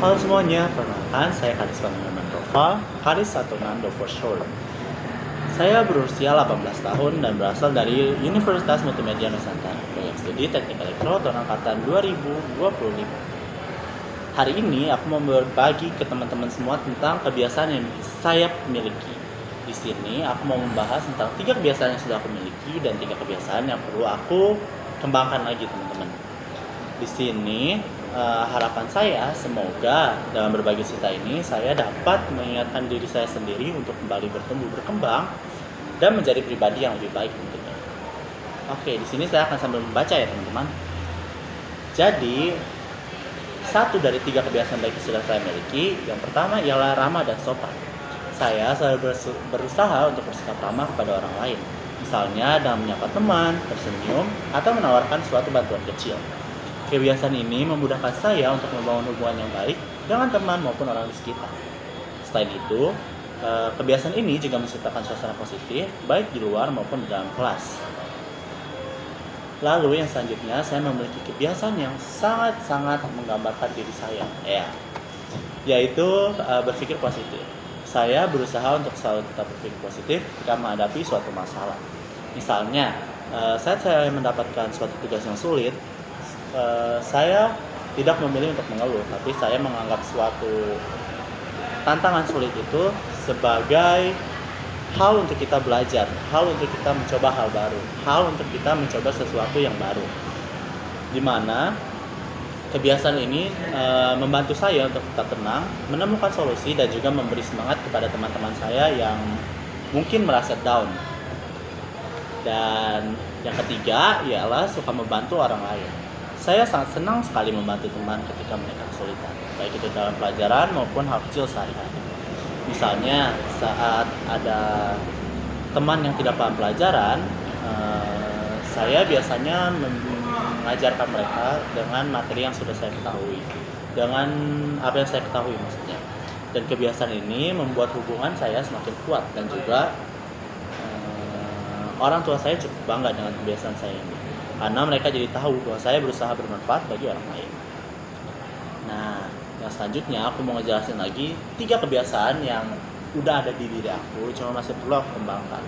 Halo semuanya, perkenalkan saya Karis Pangeran Karis atau Nando for short. Saya berusia 18 tahun dan berasal dari Universitas Multimedia Nusantara, proyek studi Teknik Elektro tahun angkatan 2025. Hari ini aku mau berbagi ke teman-teman semua tentang kebiasaan yang saya miliki. Di sini aku mau membahas tentang 3 kebiasaan yang sudah aku miliki dan 3 kebiasaan yang perlu aku kembangkan lagi, teman-teman. Di sini harapan saya semoga dalam berbagi cerita ini saya dapat mengingatkan diri saya sendiri untuk kembali bertumbuh berkembang dan menjadi pribadi yang lebih baik tentunya. Oke, di sini saya akan sambil membaca ya teman-teman. Jadi, satu dari 3 kebiasaan baik yang sudah saya miliki, yang pertama ialah ramah dan sopan. Saya selalu berusaha untuk bersikap ramah kepada orang lain, misalnya dengan menyapa teman, tersenyum, atau menawarkan suatu bantuan kecil. Kebiasaan ini memudahkan saya untuk membangun hubungan yang baik dengan teman maupun orang di sekitar. Selain itu, kebiasaan ini juga menciptakan suasana positif, baik di luar maupun di dalam kelas. Lalu yang selanjutnya, saya memiliki kebiasaan yang sangat-sangat menggambarkan diri saya, yaitu berpikir positif. Saya berusaha untuk selalu tetap berpikir positif ketika menghadapi suatu masalah. Misalnya, saat saya mendapatkan suatu tugas yang sulit, saya tidak memilih untuk mengeluh, tapi saya menganggap suatu tantangan sulit itu sebagai hal untuk kita belajar, hal untuk kita mencoba hal baru, hal untuk kita mencoba sesuatu yang baru. Dimana kebiasaan ini membantu saya untuk tetap tenang, menemukan solusi dan juga memberi semangat kepada teman-teman saya yang mungkin merasa down. Dan yang ketiga ialah suka membantu orang lain. Saya sangat senang sekali membantu teman ketika mereka kesulitan, baik itu dalam pelajaran maupun hal kecil sehari-hari. Misalnya saat ada teman yang tidak paham pelajaran, saya biasanya mengajarkan mereka dengan materi yang sudah saya ketahui, dengan apa yang saya ketahui maksudnya. Dan kebiasaan ini membuat hubungan saya semakin kuat dan juga orang tua saya cukup bangga dengan kebiasaan saya ini. Karena mereka jadi tahu bahwa saya berusaha bermanfaat bagi orang lain. Nah, yang selanjutnya aku mau ngejelasin lagi 3 kebiasaan yang udah ada di diri aku, cuma masih perlu aku kembangkan.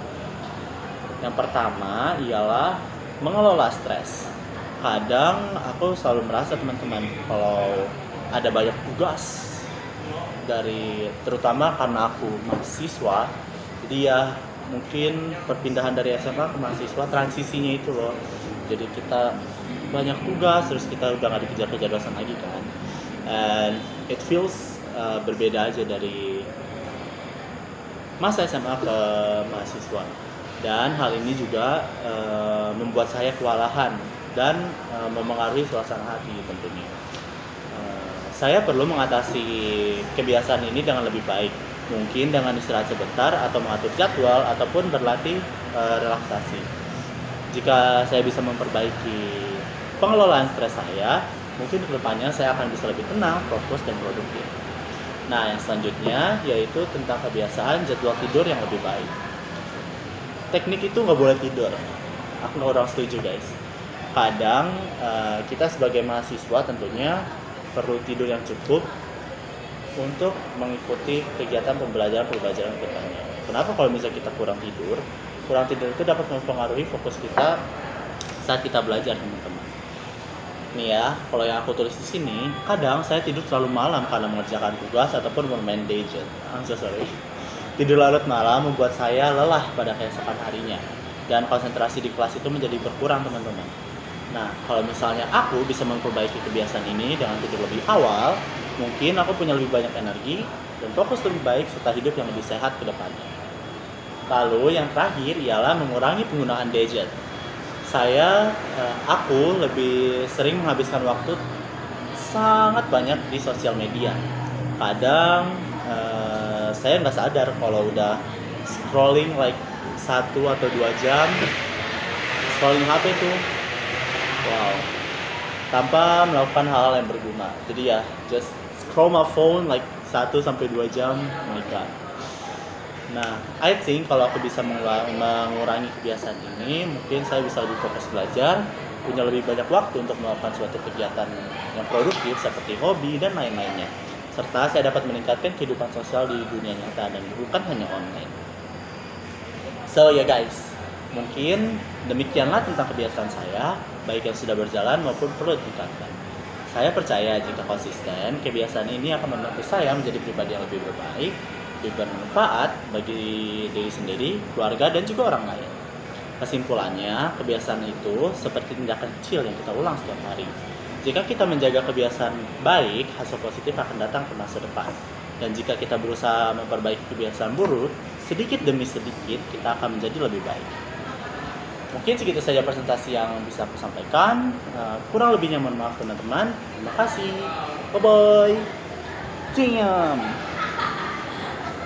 Yang pertama ialah mengelola stres. Kadang aku selalu merasa teman-teman kalau ada banyak tugas terutama karena aku mahasiswa, jadi ya mungkin perpindahan dari SMA ke mahasiswa, transisinya itu loh. Jadi kita banyak tugas, terus kita udah gak dikejar-kejar dosen lagi kan. And it feels berbeda aja dari masa SMA ke mahasiswa. Dan hal ini juga membuat saya kewalahan dan memengaruhi suasana hati tentunya. Saya perlu mengatasi kebiasaan ini dengan lebih baik. Mungkin dengan istirahat sebentar atau mengatur jadwal ataupun berlatih relaksasi. Jika saya bisa memperbaiki pengelolaan stres saya, mungkin kedepannya saya akan bisa lebih tenang, fokus, dan produktif. Nah, yang selanjutnya yaitu tentang kebiasaan jadwal tidur yang lebih baik. Teknik itu nggak boleh tidur. Aku nggak orang setuju guys. Kadang kita sebagai mahasiswa tentunya perlu tidur yang cukup untuk mengikuti kegiatan pembelajaran kedepannya. Kenapa kalau misalnya kita kurang tidur itu dapat mempengaruhi fokus kita saat kita belajar, teman-teman. Nih ya, kalau yang aku tulis di sini, kadang saya tidur terlalu malam karena mengerjakan tugas ataupun bermain gadget. I'm so sorry. Tidur larut malam membuat saya lelah pada keesokan harinya, dan konsentrasi di kelas itu menjadi berkurang, teman-teman. Nah, kalau misalnya aku bisa memperbaiki kebiasaan ini dengan tidur lebih awal, mungkin aku punya lebih banyak energi dan fokus lebih baik serta hidup yang lebih sehat ke depannya. Lalu yang terakhir ialah mengurangi penggunaan gadget. Aku lebih sering menghabiskan waktu sangat banyak di sosial media. Kadang saya nggak sadar kalau udah scrolling like 1 atau 2 jam scrolling HP tuh. Wow. Tanpa melakukan hal yang berguna. Jadi ya, just scroll my phone like 1 sampai 2 jam, oh my god. Nah, I think kalau aku bisa mengurangi kebiasaan ini, mungkin saya bisa lebih fokus belajar, punya lebih banyak waktu untuk melakukan suatu kegiatan yang produktif seperti hobi dan lain-lainnya. serta saya dapat meningkatkan kehidupan sosial di dunia nyata dan bukan hanya online. So ya guys, mungkin demikianlah tentang kebiasaan saya, baik yang sudah berjalan maupun perlu ditingkatkan. Saya percaya jika konsisten, kebiasaan ini akan membantu saya menjadi pribadi yang lebih berbaik, lebih bermanfaat bagi diri sendiri, keluarga, dan juga orang lain. Kesimpulannya, kebiasaan itu seperti tindakan kecil yang kita ulang setiap hari. Jika kita menjaga kebiasaan baik, hasil positif akan datang ke masa depan. Dan jika kita berusaha memperbaiki kebiasaan buruk, sedikit demi sedikit kita akan menjadi lebih baik. Mungkin segitu saja presentasi yang bisa aku sampaikan. Kurang lebihnya mohon maaf teman-teman. Terima kasih. Bye-bye. Cium.